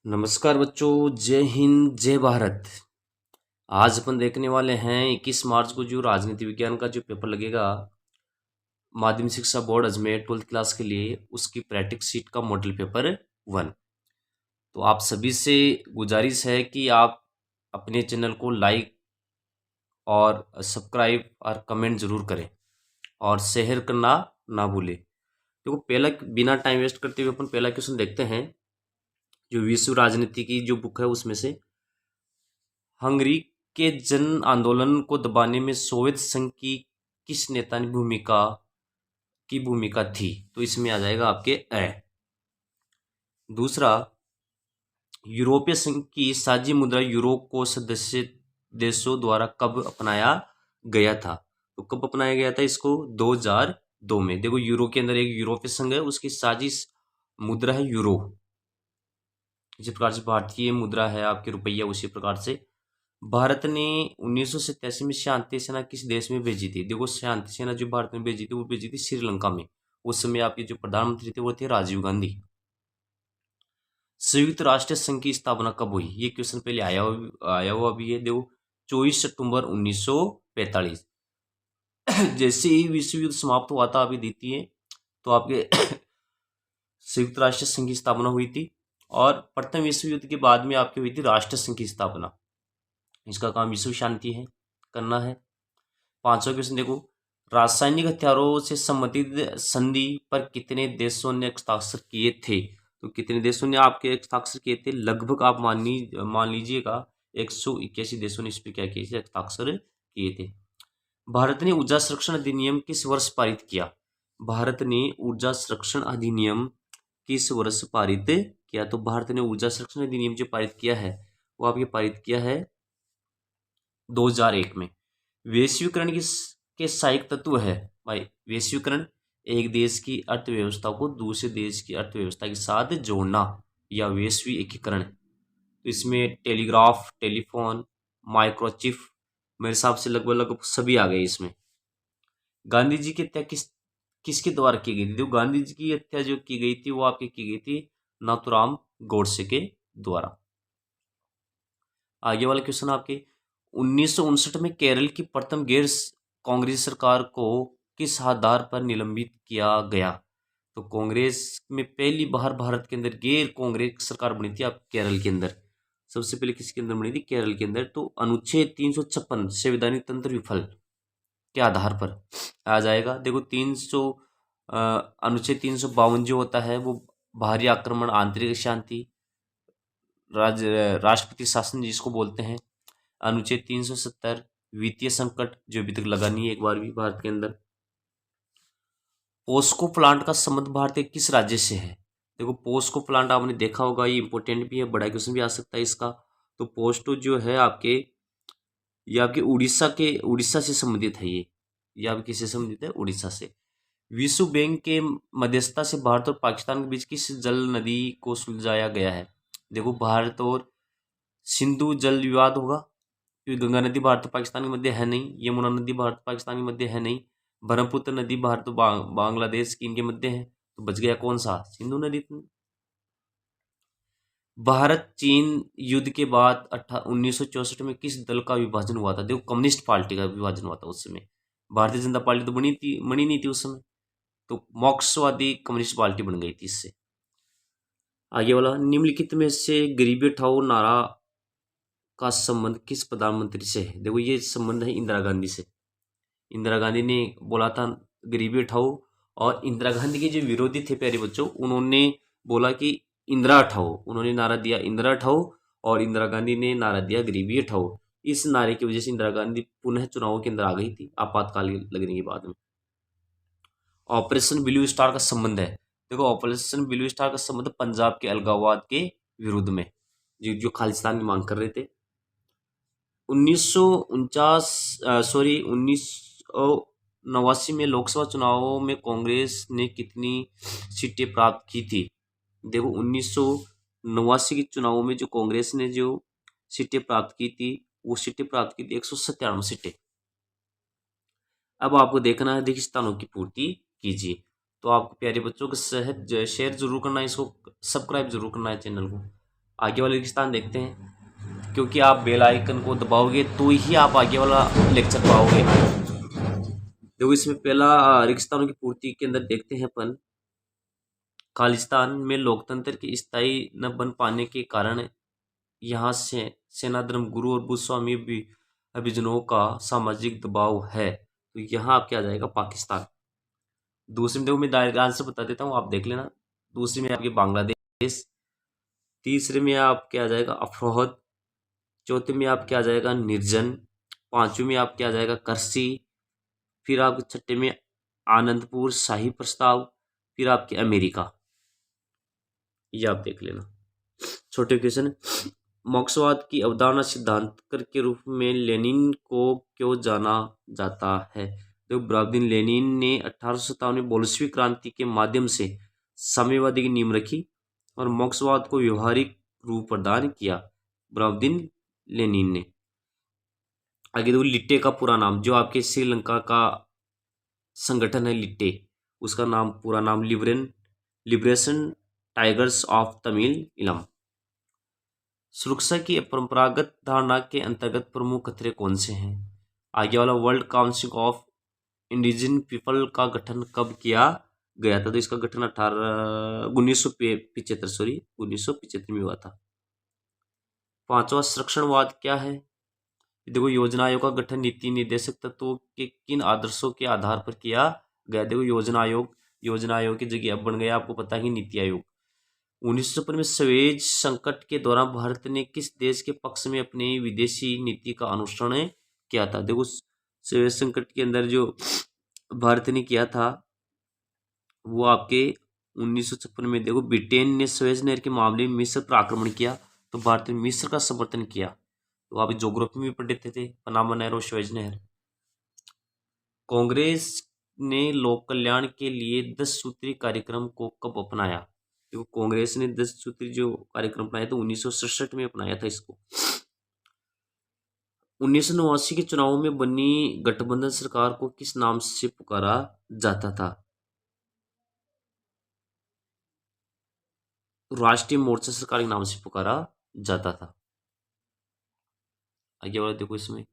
नमस्कार बच्चों, जय हिंद जय भारत। आज अपन देखने वाले हैं 21 मार्च को जो राजनीति विज्ञान का जो पेपर लगेगा माध्यमिक शिक्षा बोर्ड अजमेर 12th क्लास के लिए, उसकी प्रैक्टिस शीट का मॉडल पेपर 1। तो आप सभी से गुजारिश है कि आप अपने चैनल को लाइक और सब्सक्राइब और कमेंट जरूर करें और शेयर करना ना भूलें। देखो, पहला बिना टाइम वेस्ट करते हुए अपन पहला क्वेश्चन देखते हैं। जो विश्व राजनीति की जो बुक है उसमें से, हंगरी के जन आंदोलन को दबाने में सोवियत संघ की किस नेता ने भूमिका थी? तो इसमें आ जाएगा आपके ए। दूसरा, यूरोपीय संघ की साझी मुद्रा यूरो को सदस्य देशों द्वारा कब अपनाया गया था? तो कब अपनाया गया था इसको? 2002 में। देखो, यूरो के अंदर एक यूरोपीय संघ है, उसकी साझी मुद्रा है यूरो। इसी प्रकार से भारतीय मुद्रा है आपके रुपया, उसी प्रकार से भारत ने 1987 में शांति सेना किस देश में भेजी थी? देखो, शांति सेना जो भारत में भेजी थी वो भेजी थी श्रीलंका में। उस समय आपके जो प्रधानमंत्री थे वो थे राजीव गांधी। संयुक्त राष्ट्र संघ की स्थापना कब हुई? ये क्वेश्चन पहले आया हुआ भी है। देखो, 24 सितंबर 1945। जैसे ही विश्व युद्ध समाप्त हुआ था अभी द्वितीय, तो आपके संयुक्त राष्ट्र संघ की स्थापना हुई थी। और प्रथम विश्व युद्ध के बाद में आपकी हुई थी राष्ट्र संघ की स्थापना। इसका काम विश्व शांति है करना है। पांचवा क्वेश्चन देखो, रासायनिक हथियारों से संबंधित संधि पर कितने देशों ने हस्ताक्षर किए थे? तो कितने देशों ने आपके हस्ताक्षर किए थे? लगभग आप मान लीजिएगा 181 देशों ने इस पर क्या किए थे? हस्ताक्षर किए थे। भारत ने ऊर्जा संरक्षण अधिनियम किस वर्ष पारित किया? भारत ने ऊर्जा संरक्षण अधिनियम किस वर्ष पारित किया? तो भारत ने ऊर्जा संरक्षण अधिनियम जो पारित किया है वो आपके पारित किया है 2001 में। वैश्वीकरण के सहायक तत्व है भाई। वैश्वीकरण एक देश की अर्थव्यवस्था को दूसरे देश की अर्थव्यवस्था के साथ जोड़ना, या वैश्वी एकीकरण। तो इसमें टेलीग्राफ, टेलीफोन, माइक्रोचिप, मेरे हिसाब से लगभग लगभग सभी आ गए इसमें। गांधी जी की हत्या किसके द्वारा की गई थी? तो गांधी जी की हत्या जो की गई थी वो आपकी की गई थी नाथूराम गोडसे के द्वारा। आगे वाला क्वेश्चन आपके, 1959 में केरल की प्रथम गैर कांग्रेस सरकार को किस आधार पर निलंबित किया गया? तो कांग्रेस में पहली बार भारत के अंदर गैर कांग्रेस सरकार बनी थी आप केरल के अंदर। सबसे पहले किसके अंदर बनी थी? केरल के अंदर। तो अनुच्छेद 356 संवैधानिक तंत्र विफल के आधार पर आ जाएगा। देखो, 300 अनुच्छेद 352 जो होता है वो बाहरी आक्रमण, आंतरिक शांति, राष्ट्रपति शासन जिसको बोलते हैं। अनुच्छेद 370 वित्तीय संकट, जो अभी तक लगा नहीं है एक बार भी भारत के अंदर। पोस्को प्लांट का संबंध भारत के किस राज्य से है? देखो, पोस्को प्लांट आपने देखा होगा, ये इंपॉर्टेंट भी है, बड़ा क्वेश्चन भी आ सकता है इसका। तो पोस्टो जो है आपके, ये आपके उड़ीसा से संबंधित है। ये आपके किससे संबंधित है? उड़ीसा से। विश्व बैंक के मध्यस्थता से भारत और पाकिस्तान के बीच किस जल नदी को सुलझाया गया है? देखो, भारत और सिंधु जल विवाद होगा, क्योंकि गंगा नदी भारत और पाकिस्तान के मध्य है नहीं, यमुना नदी भारत और पाकिस्तान के मध्य है नहीं, ब्रह्मपुत्र नदी भारत और बांग्लादेश की इनके मध्य है। तो बच गया कौन सा? सिंधु नदी। भारत चीन युद्ध के बाद 1964 में किस दल का विभाजन हुआ था? देखो, कम्युनिस्ट पार्टी का विभाजन हुआ था उस समय। भारतीय जनता पार्टी तो बनी नहीं थी उस समय, तो मार्क्सवादी कम्युनिस्ट पार्टी बन गई थी इससे। आगे वाला, निम्नलिखित में से गरीबी हटाओ नारा का संबंध किस प्रधानमंत्री से है? देखो, ये संबंध है इंदिरा गांधी से। इंदिरा गांधी ने बोला था गरीबी हटाओ, और इंदिरा गांधी के जो विरोधी थे प्यारे बच्चों, उन्होंने बोला कि इंदिरा हटाओ। उन्होंने नारा दिया इंदिरा हटाओ, और इंदिरा गांधी ने नारा दिया गरीबी हटाओ। इस नारे की वजह से इंदिरा गांधी पुनः चुनावों के अंदर आ गई थी आपातकाल लगने के बाद में। ऑपरेशन ब्लू स्टार का संबंध है। देखो, ऑपरेशन ब्लू स्टार का संबंध पंजाब के अलगाववाद के विरुद्ध में, जो खालिस्तान की मांग कर रहे थे। 1989 में लोकसभा चुनावों में कांग्रेस ने कितनी सीटें प्राप्त की थी? देखो, 1989 के चुनावों में जो कांग्रेस ने जो सीटें प्राप्त की थी, वो सीटें प्राप्त की थी 197 सीटें। अब आपको देखना है, देखिए, स्थानों की पूर्ति कीजिए। तो आपको प्यारे बच्चों को शेयर जरूर करना है, इसको सब्सक्राइब जरूर करना है चैनल को। आगे वाला रेगिस्तान देखते हैं, क्योंकि आप बेल आइकन को दबाओगे तो ही आप आगे वाला लेक्चर पाओगे। देखो इसमें पहला रेगिस्तानों की पूर्ति के अंदर देखते हैं अपन, खालिस्तान में लोकतंत्र की स्थायी न बन पाने के कारण यहाँ से सेना धर्मगुरु और भूस्वामी भी अभिजनों का सामाजिक दबाव है, तो यहाँ आप क्या आ जाएगा पाकिस्तान। दूसरी में देखो मैं डायरेक्ट आंसर बता देता हूँ, आप देख लेना। दूसरी में आपके बांग्लादेश, तीसरे में आपके आ जाएगा अफरोहद, चौथे में आपके आ जाएगा निर्जन, पांचवें में आपके आ जाएगा करसी, फिर आपके छठे में आनंदपुर शाही प्रस्ताव, फिर आपके अमेरिका। ये आप देख लेना। छोटे क्वेश्चन, मार्क्सवाद की अवधारणा सिद्धांतकार के रूप में लेनिन को क्यों जाना जाता है? तो ब्राउदिन लेनिन ने 1857 में बोल्शेविक क्रांति के माध्यम से साम्यवादी की नींव रखी और मार्क्सवाद को व्यवहारिक रूप प्रदान किया। ब्राउदिन लेनिन ने। आगे देखो लिट्टे का पूरा नाम, जो आपके श्रीलंका का संगठन है लिट्टे, उसका नाम पूरा नाम लिबरेशन टाइगर्स ऑफ तमिल इलम। सुरक्षा की परंपरागत धारणा के अंतर्गत प्रमुख खतरे कौन से हैं? आगे वाला, वर्ल्ड काउंसिल ऑफ इंडिजिन पीपल का गठन कब किया गया था? तो इसका गठन 1975 में हुआ था। पांचवा, संरक्षणवाद क्या है? देखो योजना आयोग का गठन नीति निर्देशक तत्वों के किन आदर्शों के आधार पर किया गया? देखो योजना आयोग की जगह अब बन गया आपको पता ही नीति आयोग। 1950 में स्वेज संकट के दौरान भारत ने किस देश के पक्ष में अपनी विदेशी नीति का अनुसरण किया था? देखो स्वेज संकट के अंदर जो भारत ने किया था वो आपके 1956 में, देखो ब्रिटेन ने स्वेज नहर के मामले में मिस्र पर आक्रमण किया तो भारत ने मिस्र का समर्थन किया। तो आप ज्योग्राफी में पढ़े थे पनामा नहर और स्वेज नहर। कांग्रेस ने लोक कल्याण के लिए 10 सूत्री कार्यक्रम को कब अपनाया? देखो कांग्रेस ने 10 सूत्री जो कार्यक्रम अपनाया तो 1967 में अपनाया था इसको। 1989 के चुनाव में बनी गठबंधन सरकार को किस नाम से पुकारा जाता था? राष्ट्रीय मोर्चा सरकार के नाम से पुकारा जाता था। आगे वाला देखो, इसमें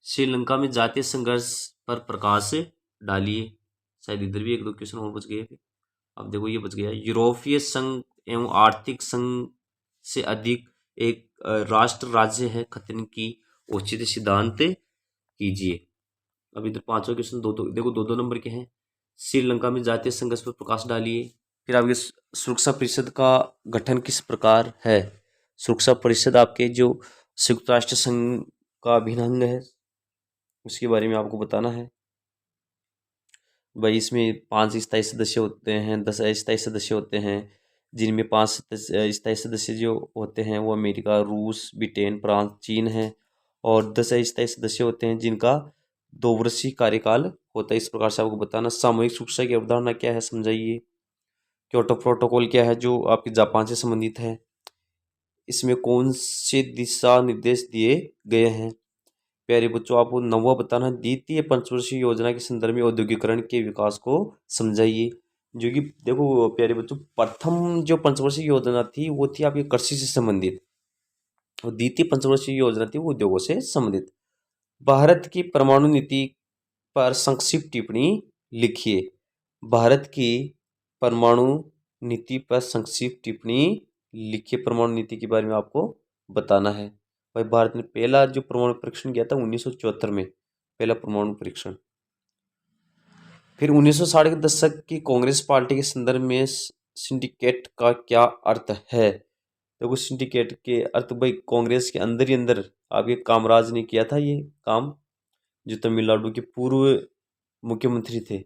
श्रीलंका में जातीय संघर्ष पर प्रकाश डालिए। शायद इधर भी एक दो क्वेश्चन और बच गए थे। अब देखो ये बच गया, यूरोपीय संघ एवं आर्थिक संघ से अधिक एक राष्ट्र राज्य है, खतन की औचित्य सिद्धांत कीजिए। अब इधर पांचवा क्वेश्चन दो दो देखो, दो दो नंबर के हैं। श्रीलंका में जातीय संघर्ष पर प्रकाश डालिए। फिर आपके सुरक्षा परिषद का गठन किस प्रकार है? सुरक्षा परिषद आपके जो संयुक्त राष्ट्र संघ का अभिन्न अंग है उसके बारे में आपको बताना है भाई। इसमें 5 स्थायी सदस्य होते हैं, 10 अस्थायी सदस्य होते हैं, जिनमें 5 स्थायी सदस्य जो होते हैं वो अमेरिका, रूस, ब्रिटेन, फ्रांस, चीन है, और 10 अस्थायी सदस्य होते हैं जिनका 2 वर्षीय कार्यकाल होता है। इस प्रकार से आपको बताना। सामूहिक सुरक्षा की अवधारणा क्या है समझाइए। क्योटो प्रोटोकॉल क्या है जो आपके जापान से संबंधित है? इसमें कौन से दिशा निर्देश दिए गए हैं? प्यारे बच्चों आपको 9वां बताना, द्वितीय पंचवर्षीय योजना के संदर्भ में औद्योगिकरण के विकास को समझाइए। जो कि देखो प्यारे बच्चों, प्रथम जो पंचवर्षीय योजना थी वो थी आपकी कृषि से संबंधित, और द्वितीय पंचवर्षीय योजना थी वो उद्योगों से संबंधित। भारत की परमाणु नीति पर संक्षिप्त टिप्पणी लिखिए। भारत की परमाणु नीति पर संक्षिप्त टिप्पणी लिखिए। परमाणु नीति के बारे में आपको बताना है भाई। भारत ने पहला जो परमाणु परीक्षण किया था 1974 में, पहला परमाणु परीक्षण। फिर 1960 के दशक की कांग्रेस पार्टी के संदर्भ में सिंडिकेट का क्या अर्थ है? देखो सिंडिकेट के अर्थ भाई, कांग्रेस के अंदर ही अंदर आपके कामराज ने किया था ये काम, जो तमिलनाडु के पूर्व मुख्यमंत्री थे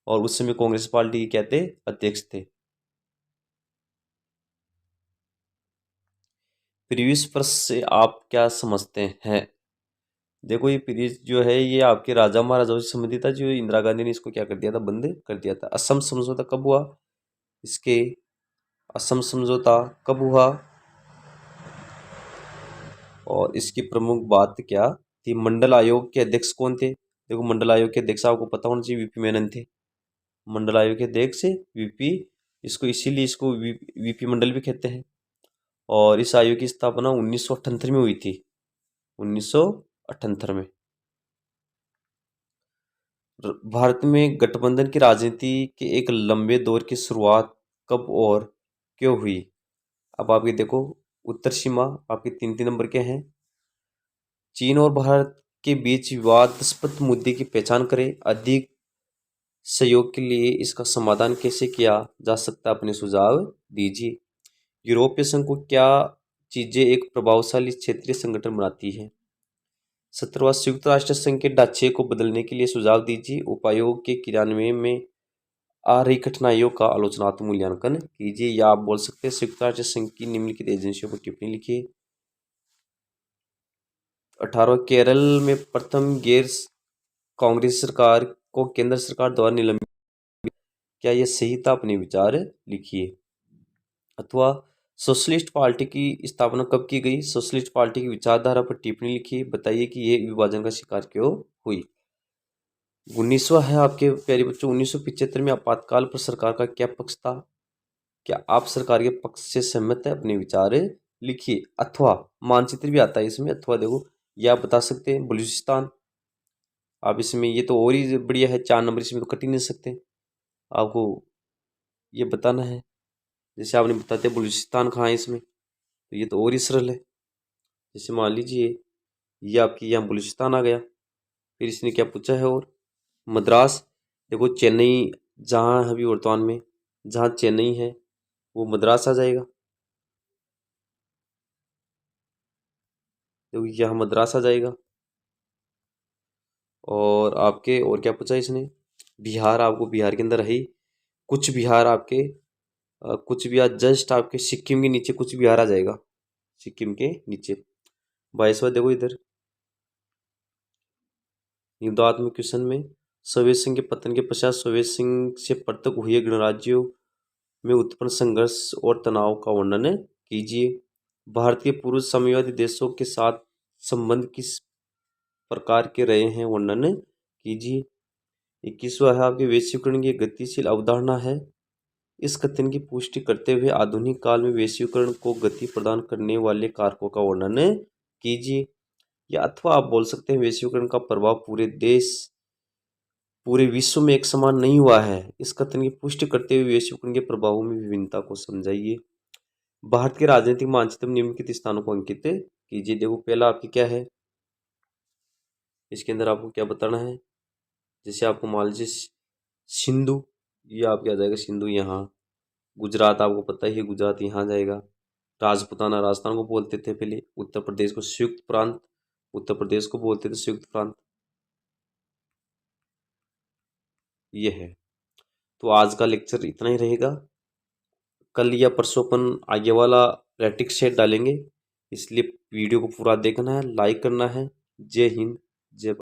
और उस समय कांग्रेस पार्टी के क्या थे, अध्यक्ष थे। प्रीवियस प्रश्न से आप क्या समझते हैं? देखो ये प्रीवियस जो है ये आपके राजा महाराजाओं से संबंधित था, जो इंदिरा गांधी ने इसको क्या कर दिया था, बंद कर दिया था। असम समझौता कब हुआ? इसके असम समझौता कब हुआ और इसकी प्रमुख बात क्या थी? मंडल आयोग के अध्यक्ष कौन थे? देखो मंडल आयोग के अध्यक्ष आपको पता होना चाहिए वीपी मेनन थे। मंडल आयोग के अध्यक्ष वीपी इसको वीपी मंडल भी कहते हैं। और इस आयोग की स्थापना 1978 में हुई थी, 1978 में। भारत में गठबंधन की राजनीति के एक लंबे दौर की शुरुआत कब और क्यों हुई? अब आप ये देखो, उत्तर सीमा आपके 3-3 नंबर के हैं। चीन और भारत के बीच विवादास्पद मुद्दे की पहचान करें। अधिक सहयोग के लिए इसका समाधान कैसे किया जा सकता है, अपने सुझाव दीजिए। यूरोपीय संघ को क्या चीजें एक प्रभावशाली क्षेत्रीय संगठन बनाती है? 17वां संयुक्त राष्ट्र संघ के ढांचे को बदलने के लिए सुझाव दीजिए। उपायों के क्रियान्वयन में आ रही कठिनाइयों का आलोचनात्मक मूल्यांकन कीजिए। या आप बोल सकते हैं संयुक्त राष्ट्र संघ की निम्नलिखित एजेंसियों पर टिप्पणी लिखिए। 18वां केरल में प्रथम गैर कांग्रेस सरकार को केंद्र सरकार द्वारा निलंबित, क्या यह सही था? अपने विचार लिखिए। अथवा सोशलिस्ट पार्टी की स्थापना कब की गई? सोशलिस्ट पार्टी की विचारधारा पर टिप्पणी लिखिए। बताइए कि यह विभाजन का शिकार क्यों हुई? 19वां है आपके प्यारे बच्चों, 1975 में आपातकाल पर सरकार का क्या पक्ष था? क्या आप सरकार के पक्ष से सहमत है? अपने विचार लिखिए। अथवा मानचित्र भी आता है इसमें। अथवा देखो, यह आप बता सकते हैं बलूचिस्तान। आप इसमें ये तो और ही बढ़िया है, 4 नंबर इसमें तो कट ही नहीं सकते। आपको ये बताना है, जैसे आपने बताते बलूचिस्तान कहाँ है इसमें, तो ये तो और ही सरल है। जैसे मान लीजिए ये आपकी यहाँ बलूचिस्तान आ गया। फिर इसने क्या पूछा है? और मद्रास, देखो चेन्नई जहाँ है अभी वर्तमान में, जहाँ चेन्नई है वो मद्रास आ जाएगा। देखो यहाँ मद्रास आ जाएगा। और आपके और क्या पूछा इसने? बिहार, आपको बिहार के अंदर है कुछ बिहार आपके, कुछ बिहार जस्ट आपके सिक्किम के नीचे कुछ बिहार आ जाएगा, सिक्किम के नीचे। 22वां देखो इधर, युद्धात्मक क्वेश्चन में सोवियत संघ के पतन के पश्चात सोवियत संघ से पृथक हुए गणराज्यों में उत्पन्न संघर्ष और तनाव का वर्णन कीजिए। भारत के पूर्व साम्यवादी देशों के साथ संबंध किस प्रकार के रहे हैं, वर्णन कीजिए। 21वां है आपके वैश्वीकरण की गतिशील अवधारणा है। इस कथन की पुष्टि करते हुए आधुनिक काल में वैश्वीकरण को गति प्रदान करने वाले कारकों का वर्णन कीजिए। या अथवा आप बोल सकते हैं वैश्वीकरण का प्रभाव पूरे विश्व में एक समान नहीं हुआ है। इस कथन की पुष्टि करते हुए वैश्वीकरण के प्रभावों में विभिन्नता को समझाइए। भारत के राजनीतिक मानचित्र में निम्नलिखित स्थानों को अंकित कीजिए। देखो पहला आपकी क्या है, इसके अंदर आपको क्या बताना है? जैसे आपको मान लीजिए सिंधु, ये आपके आ जाएगा सिंधु यहाँ। गुजरात आपको पता ही है, गुजरात यहाँ जाएगा। राजपुताना राजस्थान को बोलते थे पहले। उत्तर प्रदेश को संयुक्त प्रांत, उत्तर प्रदेश को बोलते थे संयुक्त प्रांत। ये है। तो आज का लेक्चर इतना ही रहेगा। कल या परसों अपन आगे वाला प्रैक्टिस सेट डालेंगे, इसलिए वीडियो को पूरा देखना है, लाइक करना है। जय हिंद, जय भारत।